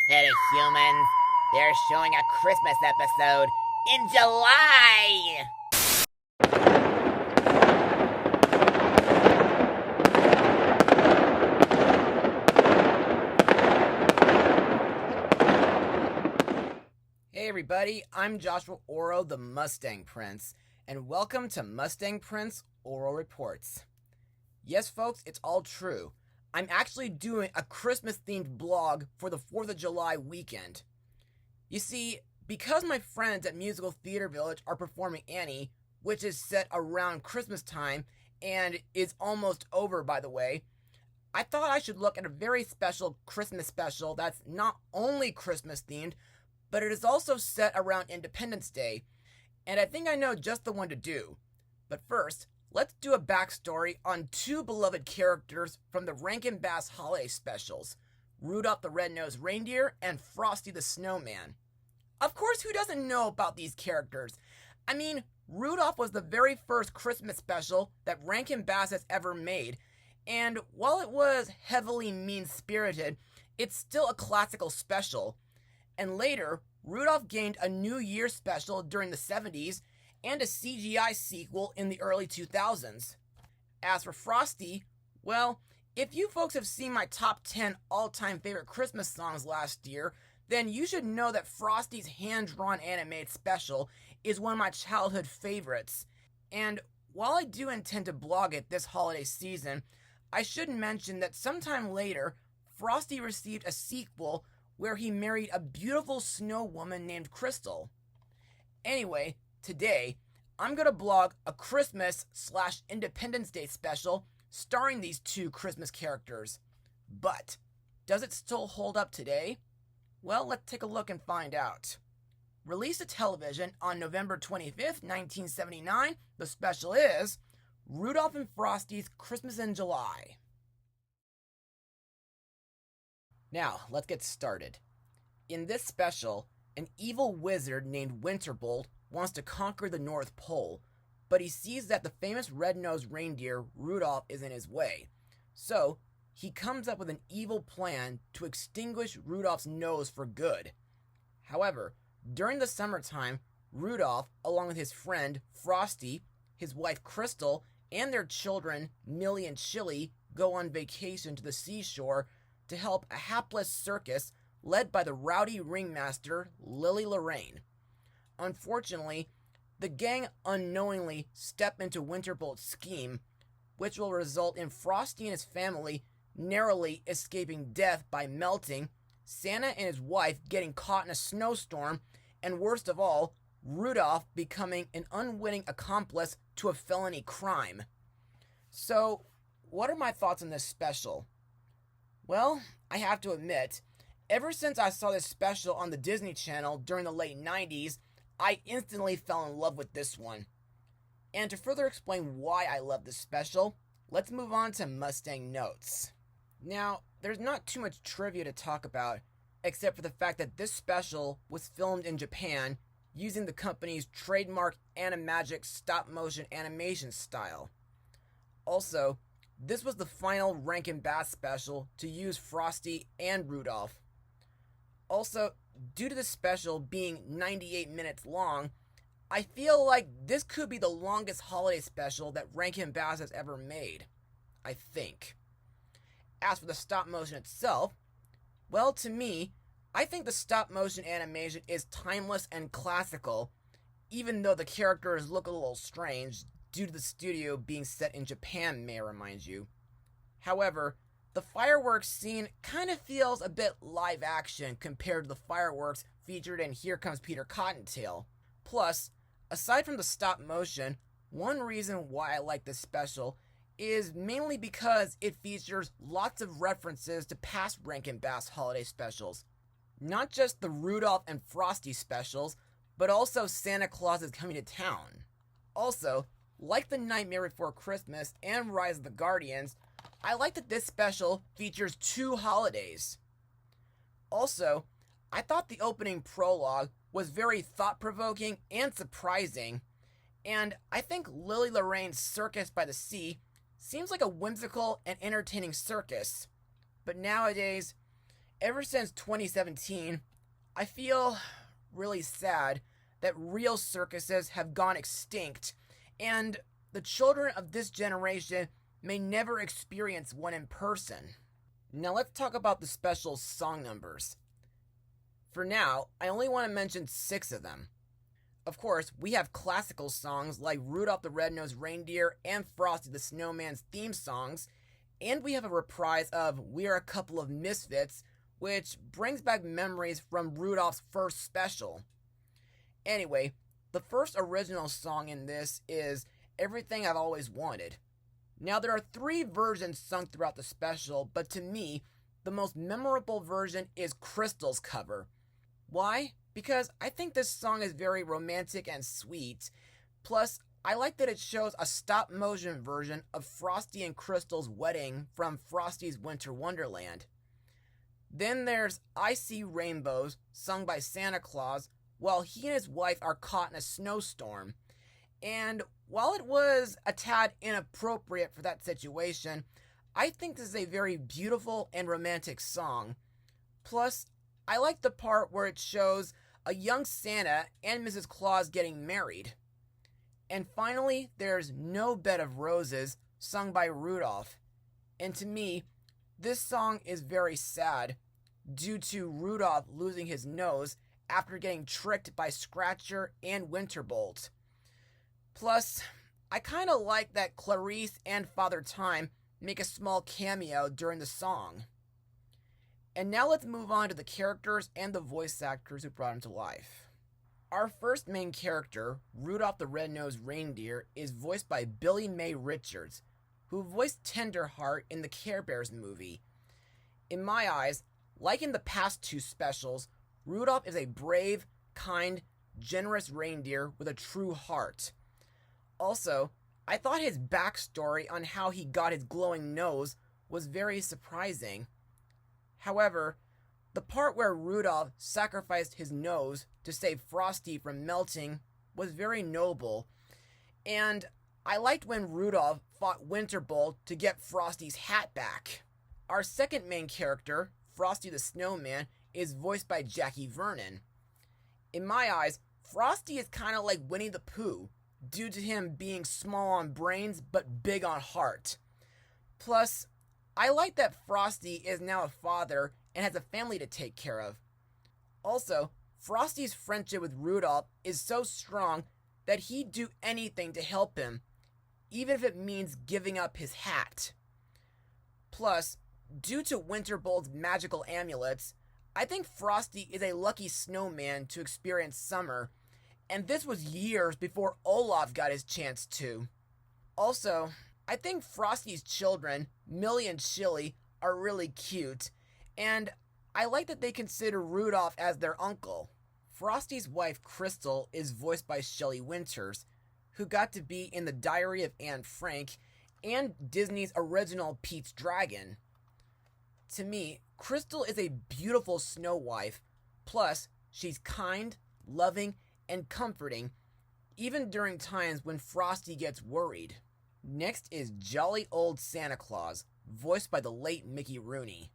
set of humans. They're showing a Christmas episode in July! Hey everybody, I'm Joshua Orro, the Mustang Prince, and welcome to Mustang Prince Orro Reports. Yes folks, it's all true. I'm actually doing a Christmas-themed blog for the 4th of July weekend. You see, because my friends at Musical Theater Village are performing Annie, which is set around Christmas time and is almost over, by the way, I thought I should look at a very special Christmas special that's not only Christmas-themed, but it is also set around Independence Day, and I think I know just the one to do. But first, let's do a backstory on two beloved characters from the Rankin holiday specials, Rudolph the Red-Nosed Reindeer and Frosty the Snowman. Of course, who doesn't know about these characters? I mean, Rudolph was the very first Christmas special that Rankin Bass has ever made, and while it was heavily mean-spirited, it's still a classical special. And later, Rudolph gained a New Year special during the 70s and a CGI sequel in the early 2000s. As for Frosty, well, if you folks have seen my top 10 all-time favorite Christmas songs last year, then you should know that Frosty's hand-drawn animated special is one of my childhood favorites. And while I do intend to blog it this holiday season, I should mention that sometime later, Frosty received a sequel where he married a beautiful snow woman named Crystal. Anyway, today, I'm going to blog a Christmas/Independence Day special starring these two Christmas characters. But, does it still hold up today? Well, let's take a look and find out. Released to television on November 25th, 1979, the special is Rudolph and Frosty's Christmas in July. Now, let's get started. In this special, an evil wizard named Winterbolt wants to conquer the North Pole, but he sees that the famous red-nosed reindeer, Rudolph, is in his way. So, he comes up with an evil plan to extinguish Rudolph's nose for good. However, during the summertime, Rudolph, along with his friend, Frosty, his wife, Crystal, and their children, Millie and Chili, go on vacation to the seashore to help a hapless circus led by the rowdy ringmaster, Lily Lorraine. Unfortunately, the gang unknowingly step into Winterbolt's scheme, which will result in Frosty and his family narrowly escaping death by melting, Santa and his wife getting caught in a snowstorm, and worst of all, Rudolph becoming an unwitting accomplice to a felony crime. So, what are my thoughts on this special? Well, I have to admit, ever since I saw this special on the Disney Channel during the late 90s, I instantly fell in love with this one. And to further explain why I love this special, let's move on to Mustang notes. Now, there's not too much trivia to talk about, except for the fact that this special was filmed in Japan using the company's trademark Animagic stop-motion animation style. Also, this was the final Rankin Bass special to use Frosty and Rudolph. Also, due to the special being 98 minutes long, I feel like this could be the longest holiday special that Rankin Bass has ever made. I think. As for the stop motion itself, well, to me, I think the stop motion animation is timeless and classical, even though the characters look a little strange due to the studio being set in Japan, may I remind you. However, the fireworks scene kind of feels a bit live action compared to the fireworks featured in Here Comes Peter Cottontail. Plus, aside from the stop motion, one reason why I like this special is mainly because it features lots of references to past Rankin Bass holiday specials. Not just the Rudolph and Frosty specials, but also Santa Claus is Coming to Town. Also, like The Nightmare Before Christmas and Rise of the Guardians, I like that this special features two holidays. Also, I thought the opening prologue was very thought-provoking and surprising, and I think Lily Lorraine's Circus by the Sea seems like a whimsical and entertaining circus. But nowadays, Ever since 2017, I feel really sad that real circuses have gone extinct, and the children of this generation may never experience one in person. Now let's talk about the special song numbers. For now, I only want to mention 6 of them. Of course, we have classical songs like Rudolph the Red-Nosed Reindeer and Frosty the Snowman's theme songs, and we have a reprise of We Are a Couple of Misfits, which brings back memories from Rudolph's first special. Anyway, the first original song in this is Everything I've Always Wanted. Now, there are 3 versions sung throughout the special, but to me, the most memorable version is Crystal's cover. Why? Because I think this song is very romantic and sweet. Plus, I like that it shows a stop-motion version of Frosty and Crystal's wedding from Frosty's Winter Wonderland. Then there's I See Rainbows, sung by Santa Claus, while he and his wife are caught in a snowstorm. And while it was a tad inappropriate for that situation, I think this is a very beautiful and romantic song. Plus, I like the part where it shows a young Santa and Mrs. Claus getting married. And finally, there's No Bed of Roses, sung by Rudolph. And to me, this song is very sad, due to Rudolph losing his nose after getting tricked by Scratcher and Winterbolt. Plus, I kinda like that Clarice and Father Time make a small cameo during the song. And now let's move on to the characters and the voice actors who brought him to life. Our first main character, Rudolph the Red-Nosed Reindeer, is voiced by Billy Mae Richards, who voiced Tenderheart in the Care Bears movie. In my eyes, like in the past 2 specials, Rudolph is a brave, kind, generous reindeer with a true heart. Also, I thought his backstory on how he got his glowing nose was very surprising. However, the part where Rudolph sacrificed his nose to save Frosty from melting was very noble, and I liked when Rudolph fought Winterbolt to get Frosty's hat back. Our second main character, Frosty the Snowman, is voiced by Jackie Vernon. In my eyes, Frosty is kind of like Winnie the Pooh, due to him being small on brains but big on heart. Plus, I like that Frosty is now a father and has a family to take care of. Also, Frosty's friendship with Rudolph is so strong that he'd do anything to help him, even if it means giving up his hat. Plus, due to Winterbolt's magical amulets, I think Frosty is a lucky snowman to experience summer, and this was years before Olaf got his chance to. Also, I think Frosty's children, Millie and Chili, are really cute, and I like that they consider Rudolph as their uncle. Frosty's wife, Crystal, is voiced by Shelley Winters, who got to be in The Diary of Anne Frank and Disney's original Pete's Dragon. To me, Crystal is a beautiful snow wife, plus she's kind, loving, and comforting, even during times when Frosty gets worried. Next is Jolly Old Santa Claus, voiced by the late Mickey Rooney.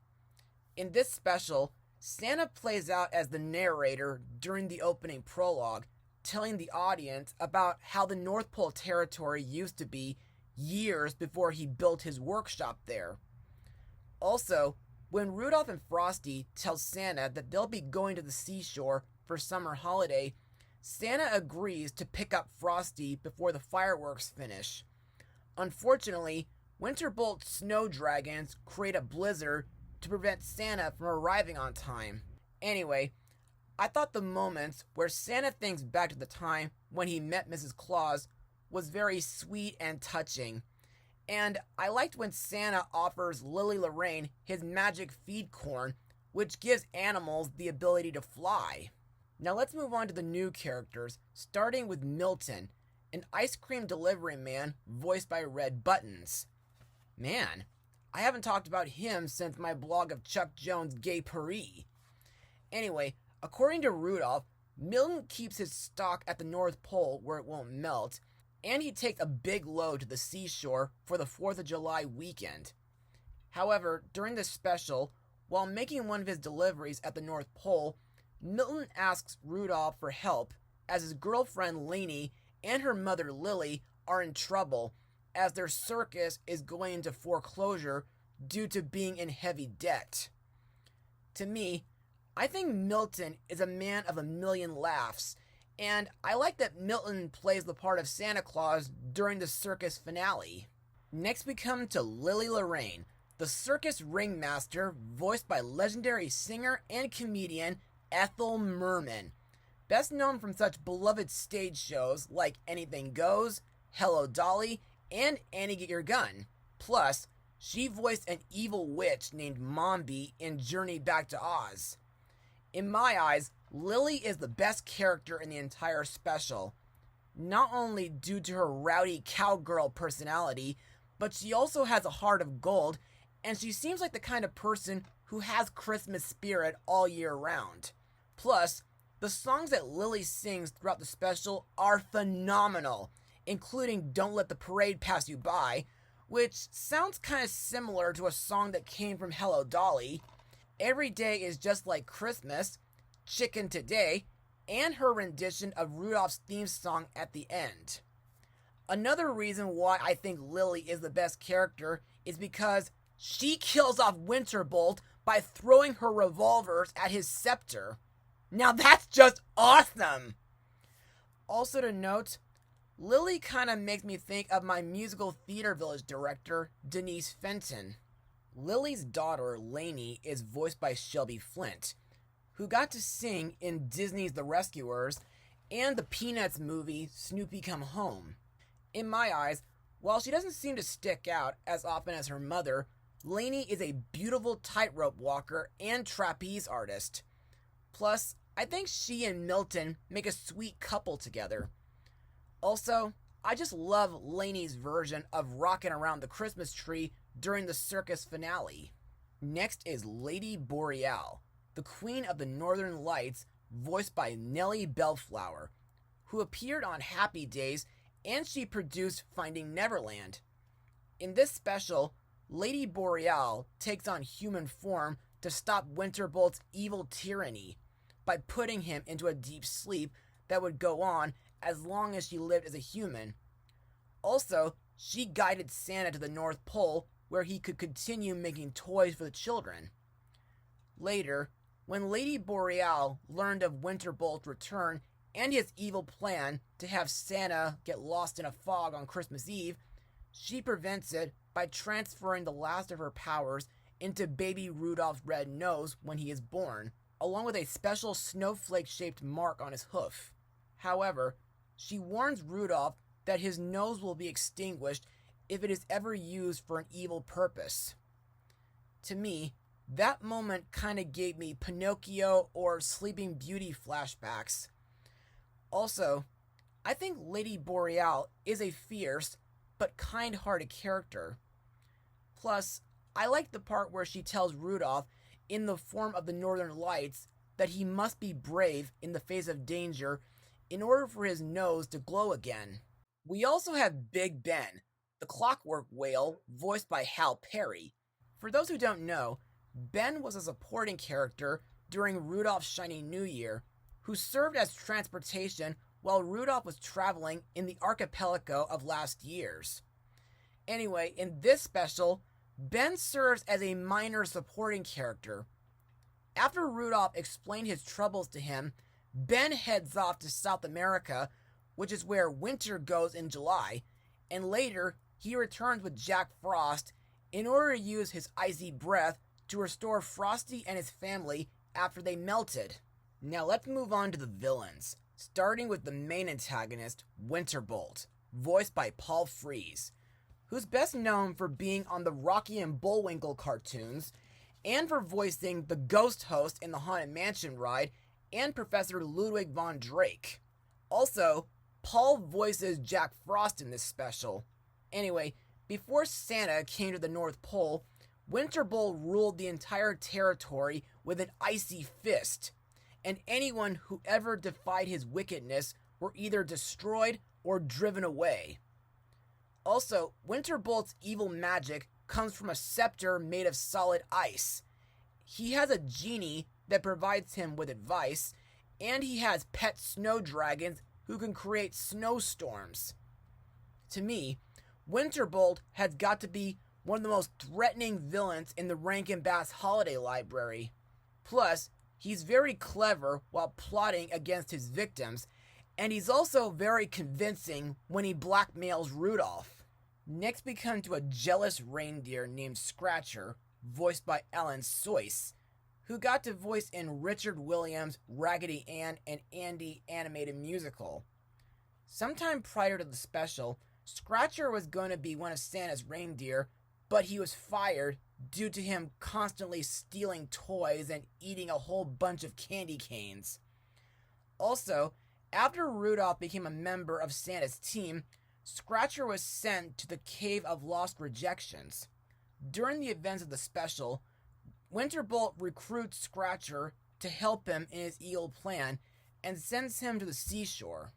In this special, Santa plays out as the narrator during the opening prologue, telling the audience about how the North Pole Territory used to be years before he built his workshop there. Also, when Rudolph and Frosty tell Santa that they'll be going to the seashore for summer holiday, Santa agrees to pick up Frosty before the fireworks finish. Unfortunately, Winterbolt's snow dragons create a blizzard to prevent Santa from arriving on time. Anyway, I thought the moments where Santa thinks back to the time when he met Mrs. Claus was very sweet and touching. And I liked when Santa offers Lily Lorraine his magic feed corn, which gives animals the ability to fly. Now let's move on to the new characters, starting with Milton, an ice cream delivery man voiced by Red Buttons. Man, I haven't talked about him since my blog of Chuck Jones' Gay Paris. Anyway, according to Rudolph, Milton keeps his stock at the North Pole where it won't melt, and he takes a big load to the seashore for the 4th of July weekend. However, during this special, While making one of his deliveries at the North Pole, Milton asks Rudolph for help as his girlfriend Lainey and her mother Lily are in trouble as their circus is going into foreclosure due to being in heavy debt. To me, I think Milton is a man of a million laughs, and I like that Milton plays the part of Santa Claus during the circus finale. Next we come to Lily Lorraine, the circus ringmaster voiced by legendary singer and comedian Ethel Merman, best known from such beloved stage shows like Anything Goes, Hello Dolly, and Annie Get Your Gun. Plus, she voiced an evil witch named Mombi in Journey Back to Oz. In my eyes, Lily is the best character in the entire special, not only due to her rowdy cowgirl personality, but she also has a heart of gold, and she seems like the kind of person who has Christmas spirit all year round. Plus, the songs that Lily sings throughout the special are phenomenal, including Don't Let the Parade Pass You By, which sounds kind of similar to a song that came from Hello Dolly, Every Day is Just Like Christmas, Chicken Today, and her rendition of Rudolph's theme song at the end. Another reason why I think Lily is the best character is because she kills off Winterbolt by throwing her revolvers at his scepter. Now that's just awesome! Also to note, Lily kind of makes me think of my musical theater village director, Denise Fenton. Lily's daughter, Lainey, is voiced by Shelby Flint, who got to sing in Disney's The Rescuers and the Peanuts movie Snoopy Come Home. In my eyes, while she doesn't seem to stick out as often as her mother, Lainey is a beautiful tightrope walker and trapeze artist. Plus, I think she and Milton make a sweet couple together. Also, I just love Lainey's version of rocking around the Christmas tree during the circus finale. Next is Lady Boreal, the Queen of the Northern Lights, voiced by Nellie Bellflower, who appeared on Happy Days, and she produced Finding Neverland. In this special, Lady Boreal takes on human form to stop Winterbolt's evil tyranny by putting him into a deep sleep that would go on as long as she lived as a human. Also, she guided Santa to the North Pole where he could continue making toys for the children. Later, when Lady Boreal learned of Winterbolt's return and his evil plan to have Santa get lost in a fog on Christmas Eve, she prevents it by transferring the last of her powers into baby Rudolph's red nose when he is born, along with a special snowflake-shaped mark on his hoof. However, she warns Rudolph that his nose will be extinguished if it is ever used for an evil purpose. To me, that moment kind of gave me Pinocchio or Sleeping Beauty flashbacks. Also, I think Lady Boreal is a fierce but kind-hearted character. Plus, I like the part where she tells Rudolph, in the form of the Northern Lights, that he must be brave in the face of danger in order for his nose to glow again. We also have Big Ben, the Clockwork Whale, voiced by Hal Perry. For those who don't know, Ben was a supporting character during Rudolph's Shiny New Year, who served as transportation while Rudolph was traveling in the archipelago of last years. Anyway, in this special, Ben serves as a minor supporting character. After Rudolph explained his troubles to him, Ben heads off to South America, which is where winter goes in July, and later he returns with Jack Frost in order to use his icy breath to restore Frosty and his family after they melted. Now let's move on to the villains, starting with the main antagonist, Winterbolt, voiced by Paul Frees, who's best known for being on the Rocky and Bullwinkle cartoons, and for voicing the ghost host in the Haunted Mansion ride, and Professor Ludwig von Drake. Also, Paul voices Jack Frost in this special. Anyway, before Santa came to the North Pole, Winterbolt ruled the entire territory with an icy fist, and anyone who ever defied his wickedness were either destroyed or driven away. Also, Winterbolt's evil magic comes from a scepter made of solid ice. he has a genie that provides him with advice, and he has pet snow dragons who can create snowstorms. To me, Winterbolt has got to be one of the most threatening villains in the Rankin Bass Holiday Library. Plus, he's very clever while plotting against his victims, and he's also very convincing when he blackmails Rudolph. Next we come to a jealous reindeer named Scratcher, voiced by Ellen Soyce, who got to voice in Richard Williams' Raggedy Ann and Andy animated musical. Sometime prior to the special, Scratcher was going to be one of Santa's reindeer, but he was fired due to him constantly stealing toys and eating a whole bunch of candy canes. Also, after Rudolph became a member of Santa's team, Scratcher was sent to the Cave of Lost Rejections. During the events of the special, Winterbolt recruits Scratcher to help him in his evil plan and sends him to the seashore.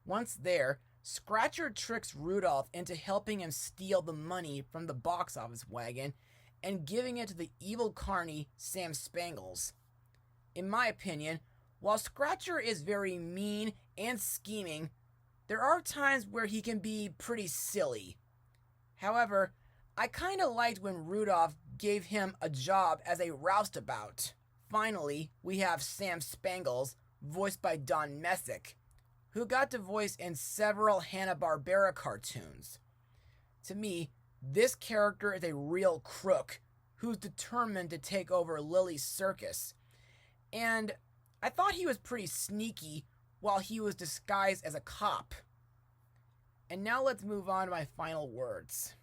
Once there, Scratcher tricks Rudolph into helping him steal the money from the box office wagon and giving it to the evil carny Sam Spangles. In my opinion, while Scratcher is very mean and scheming, there are times where he can be pretty silly. However, I kinda liked when Rudolph gave him a job as a roustabout. Finally, we have Sam Spangles, voiced by Don Messick, who got to voice in several Hanna-Barbera cartoons. To me, this character is a real crook who's determined to take over Lily's circus. And I thought he was pretty sneaky while he was disguised as a cop. And now let's move on to my final words.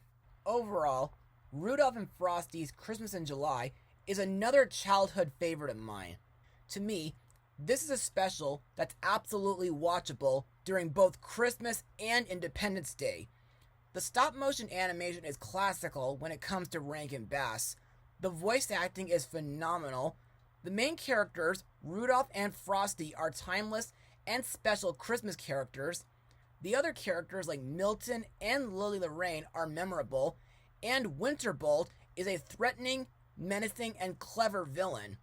Overall, Rudolph and Frosty's Christmas in July is another childhood favorite of mine. To me, this is a special that's absolutely watchable during both Christmas and Independence Day. The stop-motion animation is classical when it comes to Rankin Bass. The voice acting is phenomenal. The main characters, Rudolph and Frosty, are timeless and special Christmas characters. The other characters like Milton and Lily Lorraine are memorable, and Winterbolt is a threatening, menacing, and clever villain.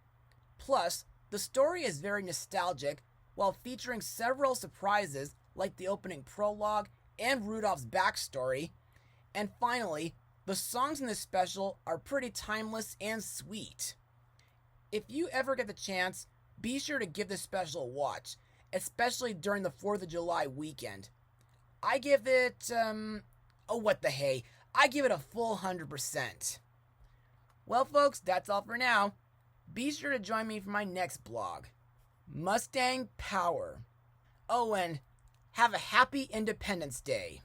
Plus, the story is very nostalgic while featuring several surprises like the opening prologue and Rudolph's backstory. And finally, the songs in this special are pretty timeless and sweet. If you ever get the chance, be sure to give this special a watch, especially during the 4th of July weekend. I give it, what the hey, I give it a full 100%. Well folks, that's all for now. Be sure to join me for my next blog, Mustang Power. Oh, and have a happy Independence Day.